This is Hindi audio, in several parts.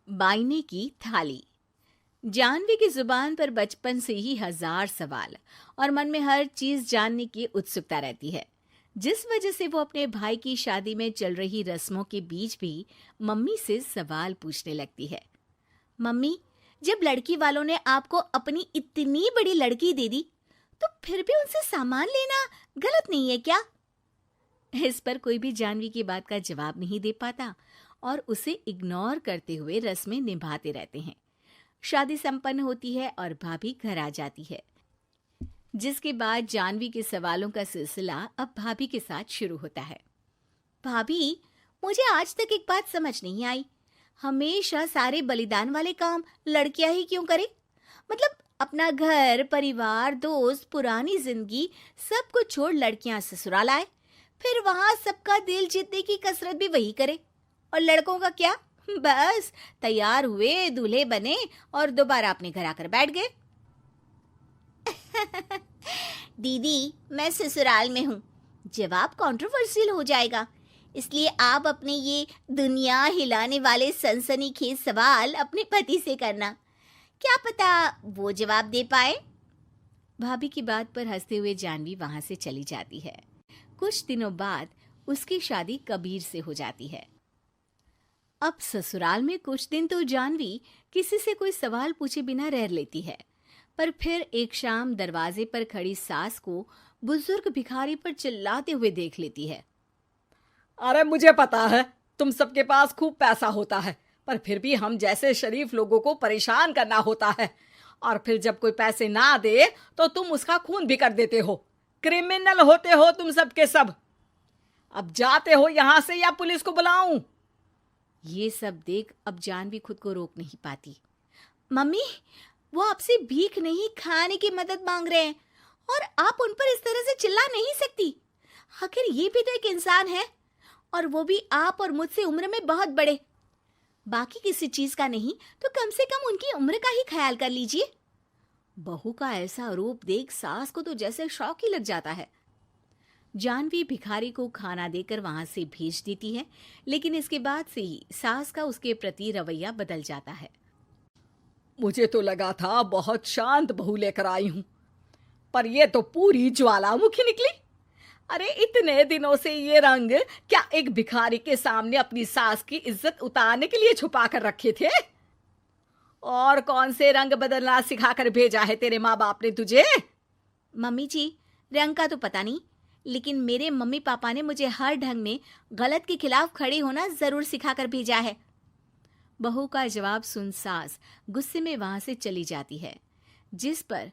बाइने की थाली। जानवी की जुबान पर बचपन से ही हजार सवाल और मन में हर चीज जानने की उत्सुकता रहती है, जिस वजह से वो अपने भाई की शादी में चल रही रस्मों के बीच भी मम्मी से सवाल पूछने लगती है। मम्मी, जब लड़की वालों ने आपको अपनी इतनी बड़ी लड़की दे दी, तो फिर भी उनसे सामान लेना गलत नहीं है क्या? इस पर कोई भी जानवी की बात का जवाब नहीं दे पाता और उसे इग्नोर करते हुए रस्में निभाते रहते हैं। शादी संपन्न होती है और भाभी घर आ जाती है, जिसके बाद जानवी के सवालों का सिलसिला अब भाभी के साथ शुरू होता है। भाभी, मुझे आज तक एक बात समझ नहीं आई, हमेशा सारे बलिदान वाले काम लड़कियां ही क्यों करे? मतलब अपना घर, परिवार, दोस्त, पुरानी जिंदगी सब कुछ छोड़ लड़कियां ससुराल आए, फिर वहां सबका दिल जीतने की कसरत भी वही करे, और लड़कों का क्या? बस तैयार हुए, दूल्हे बने और दोबारा अपने घर आकर बैठ गए। दीदी, मैं ससुराल में हूँ, जवाब कंट्रोवर्शियल हो जाएगा, इसलिए आप अपने ये दुनिया हिलाने वाले सनसनीखेज सवाल अपने पति से करना, क्या पता वो जवाब दे पाए। भाभी की बात पर हंसते हुए जानवी वहां से चली जाती है। कुछ दिनों बाद उसकी शादी कबीर से हो जाती है। अब ससुराल में कुछ दिन तो जानवी किसी से कोई सवाल पूछे बिना रह लेती है, पर फिर एक शाम दरवाजे पर खड़ी सास को बुजुर्ग भिखारी पर चिल्लाते हुए देख लेती है। अरे मुझे पता है तुम सबके पास खूब पैसा होता है, पर फिर भी हम जैसे शरीफ लोगों को परेशान करना होता है, और फिर जब कोई पैसे ना दे तो तुम उसका खून भी कर देते हो। क्रिमिनल होते हो तुम सबके सब। अब जाते हो यहाँ से या पुलिस को बुलाऊं? ये सब देख अब जानवी खुद को रोक नहीं पाती। मम्मी, वो आपसे भीख नहीं, खाने की मदद मांग रहे हैं और आप उन पर इस तरह से चिल्ला नहीं सकती। आखिर ये भी तो एक इंसान है, और वो भी आप और मुझसे उम्र में बहुत बड़े। बाकी किसी चीज का नहीं तो कम से कम उनकी उम्र का ही ख्याल कर लीजिए। बहू का ऐसा रूप देख सास को तो जैसे शौक ही लग जाता है। जानवी भिखारी को खाना देकर वहां से भेज देती है, लेकिन इसके बाद से ही सास का उसके प्रति रवैया बदल जाता है। मुझे तो लगा था बहुत शांत बहू लेकर आई हूं, पर ये तो पूरी ज्वालामुखी निकली। अरे इतने दिनों से ये रंग क्या एक भिखारी के सामने अपनी सास की इज्जत उतारने के लिए छुपा कर रखे थे? और कौन से रंग बदलना सिखाकर भेजा है तेरे माँ बाप ने तुझे? मम्मी जी, रंग का तो पता नहीं, लेकिन मेरे मम्मी पापा ने मुझे हर ढंग में गलत के खिलाफ खड़े होना जरूर सिखाकर भेजा है। बहू का जवाब सुन सास गुस्से में वहां से चली जाती है, जिस पर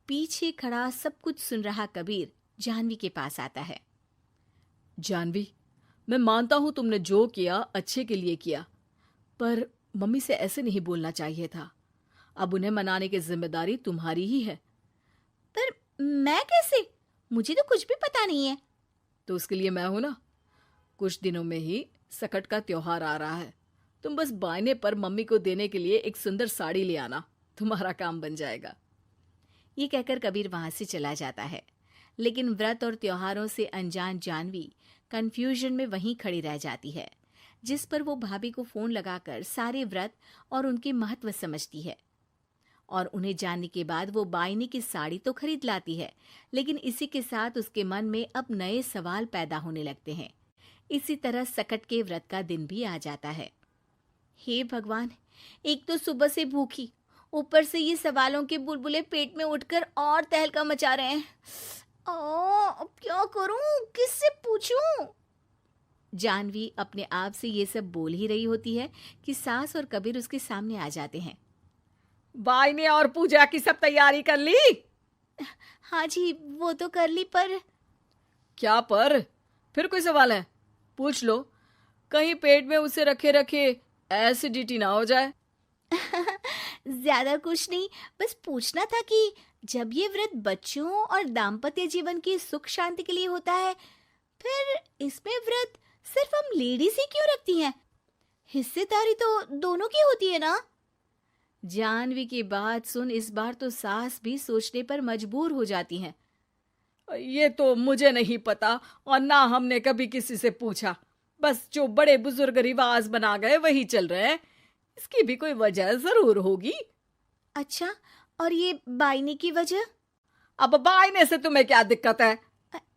पीछे खड़ा सब कुछ सुन रहा कबीर जानवी के पास आता है। जानवी, मैं मानता हूं तुमने जो किया अच्छे के लिए किया, पर मम्मी से ऐसे नहीं बोलना चाहिए था। अब उन्हें मनाने की जिम्मेदारी तुम्हारी ही है। पर मैं कैसे? मुझे तो कुछ भी पता नहीं है। तो उसके लिए मैं हूं ना। कुछ दिनों में ही सकट का त्योहार आ रहा है, तुम बस बायने पर मम्मी को देने के लिए एक सुंदर साड़ी ले आना, तुम्हारा काम बन जाएगा। ये कहकर कबीर वहां से चला जाता है, लेकिन व्रत और त्योहारों से अनजान जानवी कंफ्यूजन में वहीं खड़ी रह जाती है, जिस पर वो भाभी को फोन लगाकर सारे व्रत और उनके महत्व समझती है। और उन्हें जानने के बाद वो बाइने की साड़ी तो खरीद लाती है, लेकिन इसी के साथ उसके मन में अब नए सवाल पैदा होने लगते हैं। इसी तरह सकट के व्रत का दिन भी आ जाता है। हे भगवान, एक तो सुबह से भूखी, ऊपर से ये सवालों के बुलबुले पेट में उठकर और तहलका मचा रहे हैं। अब क्या करूं, किससे पूछूं? जानवी अपने आप से ये सब बोल ही रही होती है कि सास और कबीर उसके सामने आ जाते हैं। बायने और पूजा की सब तैयारी कर ली? हाँ जी, वो तो कर ली, पर क्या पर? फिर कोई सवाल है? पूछ लो, कहीं पेट में उसे रखे रखे एसिडिटी ना हो जाए। ज्यादा कुछ नहीं, बस पूछना था कि जब ये व्रत बच्चों और दाम्पत्य जीवन की सुख शांति के लिए होता है, फिर इसमें व्रत सिर्फ हम लेडीज ही क्यों रखती हैं? हिस्सेदारी तो दोनों की होती है ना? जानवी की बात सुन इस बार तो सास भी सोचने पर मजबूर हो जाती हैं। ये तो मुझे नहीं पता, और ना हमने कभी किसी से पूछा। बस जो बड़े बुजुर्ग रिवाज बना गए वही चल रहे हैं। इसकी भी कोई वजह जरूर होगी। अच्छा, और ये बायने की वजह? अब बायने से तुम्हें क्या दिक्कत है?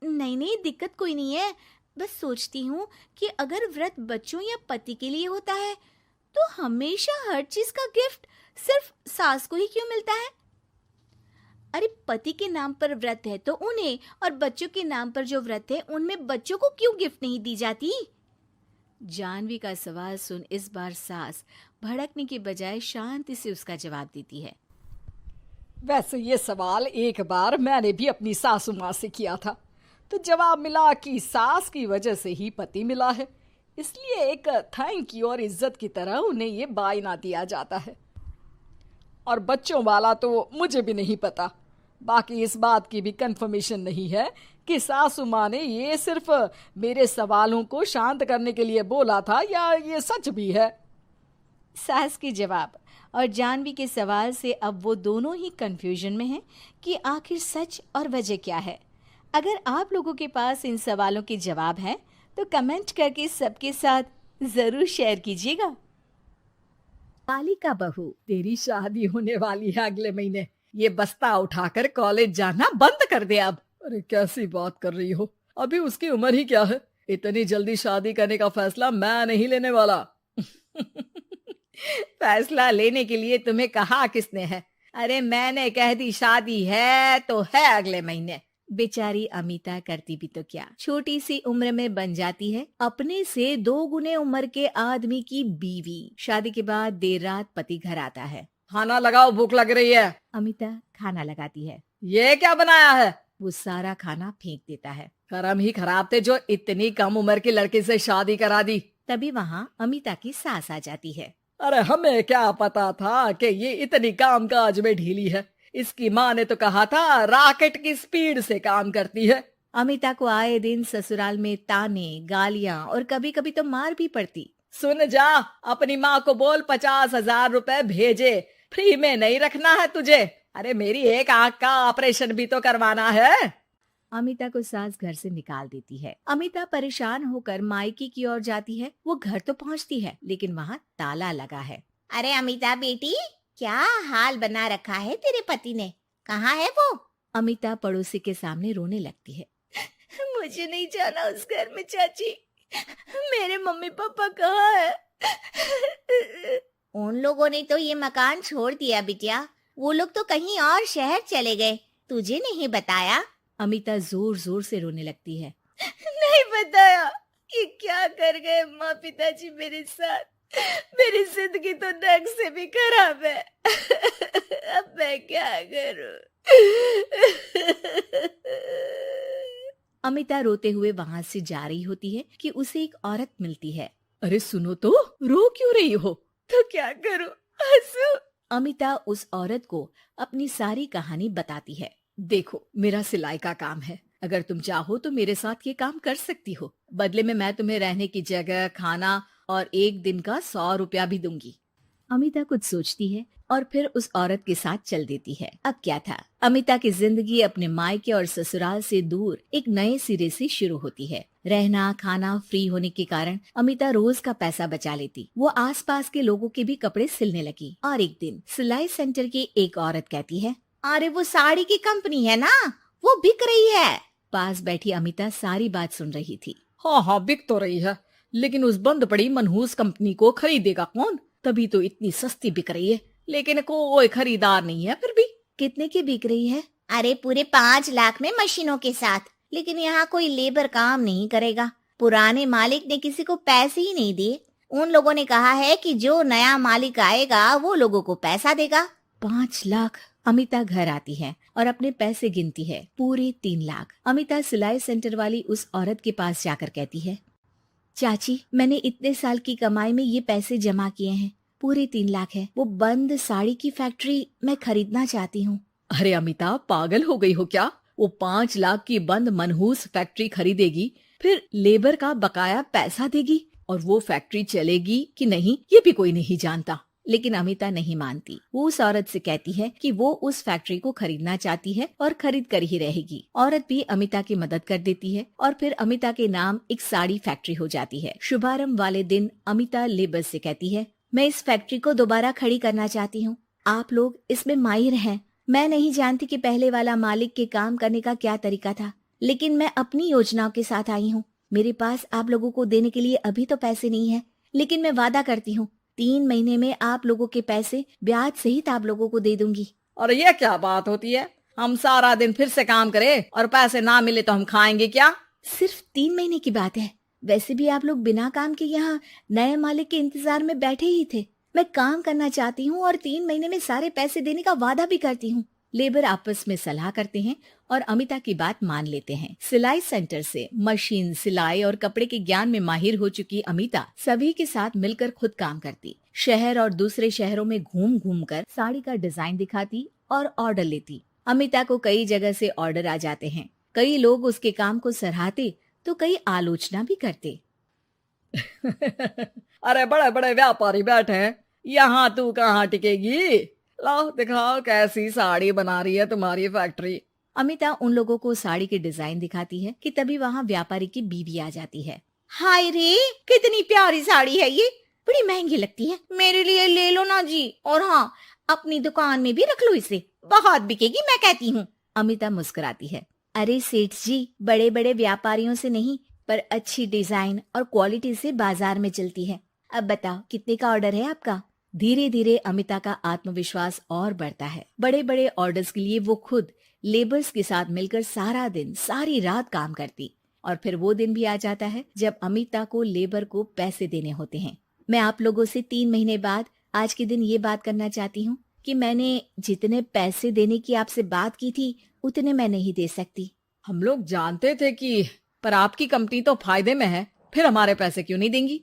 नहीं नहीं, दिक्कत कोई नहीं है। बस सोचती हूँ कि अगर व्रत बच्चों या पति के लिए होता है तो हमेशा हर चीज का गिफ्ट सिर्फ सास को ही क्यों मिलता है? अरे पति के नाम पर व्रत है तो उन्हें, और बच्चों के नाम पर जो व्रत है उनमें बच्चों को क्यों गिफ्ट नहीं दी जाती? जानवी का सवाल सुन इस बार सास भड़कने की बजाय शांति से उसका जवाब देती है। वैसे ये सवाल एक बार मैंने भी अपनी सासू माँ से किया था, तो जवाब मिला कि सास की वजह से ही पति मिला है, इसलिए एक थैंक यू और इज्जत की तरह उन्हें ये बायना दिया जाता है। और बच्चों वाला तो मुझे भी नहीं पता। बाकी इस बात की भी कंफर्मेशन नहीं है कि सासू माँ ने ये सिर्फ मेरे सवालों को शांत करने के लिए बोला था या ये सच भी है। सास के जवाब और जानवी के सवाल से अब वो दोनों ही कंफ्यूजन में हैं कि आखिर सच और वजह क्या है। अगर आप लोगों के पास इन सवालों के जवाब हैं तो कमेंट करके सबके साथ जरूर शेयर कीजिएगा। बालिका बहू, तेरी शादी होने वाली है अगले महीने। ये बस्ता उठाकर कॉलेज जाना बंद कर दे अब। अरे कैसी बात कर रही हो, अभी उसकी उम्र ही क्या है? इतनी जल्दी शादी करने का फैसला मैं नहीं लेने वाला। फैसला लेने के लिए तुम्हें कहा किसने है? अरे मैंने कह दी शादी है तो है अगले महीने। बेचारी अमिता करती भी तो क्या, छोटी सी उम्र में बन जाती है अपने से 2 गुने उम्र के आदमी की बीवी। शादी के बाद देर रात पति घर आता है। खाना लगाओ, भूख लग रही है। अमिता खाना लगाती है। ये क्या बनाया है? वो सारा खाना फेंक देता है। कर्म ही खराब थे जो इतनी कम उम्र के लड़के से शादी करा दी। तभी वहाँ अमिता की सास आ जाती है। अरे हमें क्या पता था कि ये इतनी कामकाज में ढीली है। इसकी माँ ने तो कहा था रॉकेट की स्पीड से काम करती है। अमिता को आए दिन ससुराल में ताने, गालियाँ और कभी कभी तो मार भी पड़ती। सुन जा, अपनी माँ को बोल 50,000 रुपए भेजे, फ्री में नहीं रखना है तुझे। अरे मेरी एक आंख का ऑपरेशन भी तो करवाना है। अमिता को सास घर से निकाल देती है। अमिता परेशान होकर मायके की ओर जाती है। वो घर तो पहुंचती है लेकिन वहाँ ताला लगा है। अरे अमिता बेटी, क्या हाल बना रखा है तेरे पति ने? कहाँ है वो? अमिता पड़ोसी के सामने रोने लगती है। मुझे नहीं जाना उस घर में चाची, मेरे मम्मी पापा कहाँ है? उन लोगों ने तो ये मकान छोड़ दिया बिटिया, वो लोग तो कहीं और शहर चले गए, तुझे नहीं बताया? अमिता जोर जोर से रोने लगती है। नहीं बताया, ये क्या कर गए माँ पिताजी मेरे साथ। मेरी जिंदगी तो नर्क से भी खराब है। अब मैं क्या करूं? अमिता रोते हुए वहाँ से जा रही होती है कि उसे एक औरत मिलती है। अरे सुनो तो, रो क्यों रही हो? तो क्या करूं, हंसू? अमिता उस औरत को अपनी सारी कहानी बताती है। देखो, मेरा सिलाई का काम है, अगर तुम चाहो तो मेरे साथ ये काम कर सकती हो। बदले में मैं तुम्हें रहने की जगह, खाना और 1 दिन का 100 रुपया भी दूंगी। अमिता कुछ सोचती है और फिर उस औरत के साथ चल देती है। अब क्या था, अमिता की जिंदगी अपने मायके और ससुराल से दूर एक नए सिरे से शुरू होती है। रहना खाना फ्री होने के कारण अमिता रोज का पैसा बचा लेती। वो आसपास के लोगों के भी कपड़े सिलने लगी। और एक दिन सिलाई सेंटर की एक औरत कहती है, अरे वो साड़ी की कंपनी है ना, वो बिक रही है। पास बैठी अमिता सारी बात सुन रही थी। हाँ, बिक तो रही है, लेकिन उस बंद पड़ी मनहूस कंपनी को खरीदेगा कौन? तभी तो इतनी सस्ती बिक रही है, लेकिन कोई खरीदार नहीं है। फिर भी कितने की बिक रही है? अरे पूरे 5 लाख में मशीनों के साथ, लेकिन यहाँ कोई लेबर काम नहीं करेगा। पुराने मालिक ने किसी को पैसे ही नहीं दिए। उन लोगों ने कहा है कि जो नया मालिक आएगा वो लोगों को पैसा देगा। 5 लाख। अमिता घर आती है और अपने पैसे गिनती है, पूरे 3 लाख। अमिता सिलाई सेंटर वाली उस औरत के पास जाकर कहती है, चाची मैंने इतने साल की कमाई में ये पैसे जमा किए हैं, पूरे 3 लाख है। वो बंद साड़ी की फैक्ट्री मैं खरीदना चाहती हूँ। अरे अमिता, पागल हो गई हो क्या? वो 5 लाख की बंद मनहूस फैक्ट्री खरीदेगी, फिर लेबर का बकाया पैसा देगी, और वो फैक्ट्री चलेगी कि नहीं ये भी कोई नहीं जानता। लेकिन अमिता नहीं मानती। वो उस औरत से कहती है कि वो उस फैक्ट्री को खरीदना चाहती है और खरीद कर ही रहेगी। औरत भी अमिता की मदद कर देती है और फिर अमिता के नाम एक साड़ी फैक्ट्री हो जाती है। शुभारंभ वाले दिन अमिता लेबर से कहती है, मैं इस फैक्ट्री को दोबारा खड़ी करना चाहती हूँ। आप लोग इसमें माहिर हैं। मैं नहीं जानती कि पहले वाला मालिक के काम करने का क्या तरीका था, लेकिन मैं अपनी योजनाओं के साथ आई हूँ। मेरे पास आप लोगों को देने के लिए अभी तो पैसे नहीं है, लेकिन मैं वादा करती हूँ 3 महीने में आप लोगों के पैसे ब्याज सहित आप लोगों को दे दूंगी। और ये क्या बात होती है? हम सारा दिन फिर से काम करें और पैसे ना मिले तो हम खाएंगे क्या? सिर्फ 3 महीने की बात है। वैसे भी आप लोग बिना काम के यहाँ नए मालिक के इंतजार में बैठे ही थे। मैं काम करना चाहती हूँ और 3 महीने में सारे पैसे देने का वादा भी करती हूँ। लेबर आपस में सलाह करते हैं और अमिता की बात मान लेते हैं। सिलाई सेंटर से मशीन, सिलाई और कपड़े के ज्ञान में माहिर हो चुकी अमिता सभी के साथ मिलकर खुद काम करती, शहर और दूसरे शहरों में घूम घूम कर साड़ी का डिजाइन दिखाती और ऑर्डर लेती। अमिता को कई जगह से ऑर्डर आ जाते हैं। कई लोग उसके काम को सराहते तो कई आलोचना भी करते। अरे बड़े बड़े व्यापारी बैठे हैं, यहाँ तू कहाँ टिकेगी? लाओ दिखाओ कैसी साड़ी बना रही है तुम्हारी फैक्ट्री। अमिता उन लोगों को साड़ी के डिजाइन दिखाती है कि तभी वहाँ व्यापारी की बीवी आ जाती है। हाय रे, कितनी प्यारी साड़ी है ये, बड़ी महंगी लगती है, मेरे लिए ले लो ना जी। और हाँ, अपनी दुकान में भी रख लो इसे, बहुत बिकेगी मैं कहती हूँ। अमिता मुस्कुराती है। अरे सेठ जी, बड़े बड़े व्यापारियों से नहीं पर अच्छी डिजाइन और क्वालिटी से बाजार में चलती है। अब बताओ कितने का ऑर्डर है आपका? धीरे धीरे अमिता का आत्मविश्वास और बढ़ता है। बड़े बड़े ऑर्डर्स के लिए वो खुद लेबर्स के साथ मिलकर सारा दिन सारी रात काम करती। और फिर वो दिन भी आ जाता है जब अमिता को लेबर को पैसे देने होते हैं। मैं आप लोगों से 3 महीने बाद आज के दिन ये बात करना चाहती हूँ कि मैंने जितने पैसे देने की आपसे बात की थी उतने मैं नहीं दे सकती। हम लोग जानते थे कि पर आपकी कंपनी तो फायदे में है, फिर हमारे पैसे क्यों नहीं देंगी?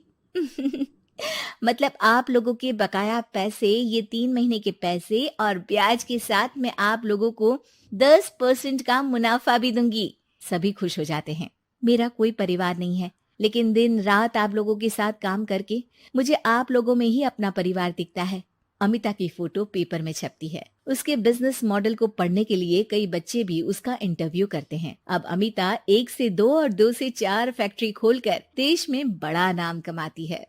मतलब आप लोगों के बकाया पैसे, ये 3 महीने के पैसे और ब्याज के साथ मैं आप लोगों को 10% का मुनाफा भी दूंगी। सभी खुश हो जाते हैं। मेरा कोई परिवार नहीं है, लेकिन दिन रात आप लोगों के साथ काम करके मुझे आप लोगों में ही अपना परिवार दिखता है। अमिता की फोटो पेपर में छपती है। उसके बिजनेस मॉडल को पढ़ने के लिए कई बच्चे भी उसका इंटरव्यू करते हैं। अब अमिता 1 से 2 और 2 से 4 फैक्ट्री खोलकर देश में बड़ा नाम कमाती है।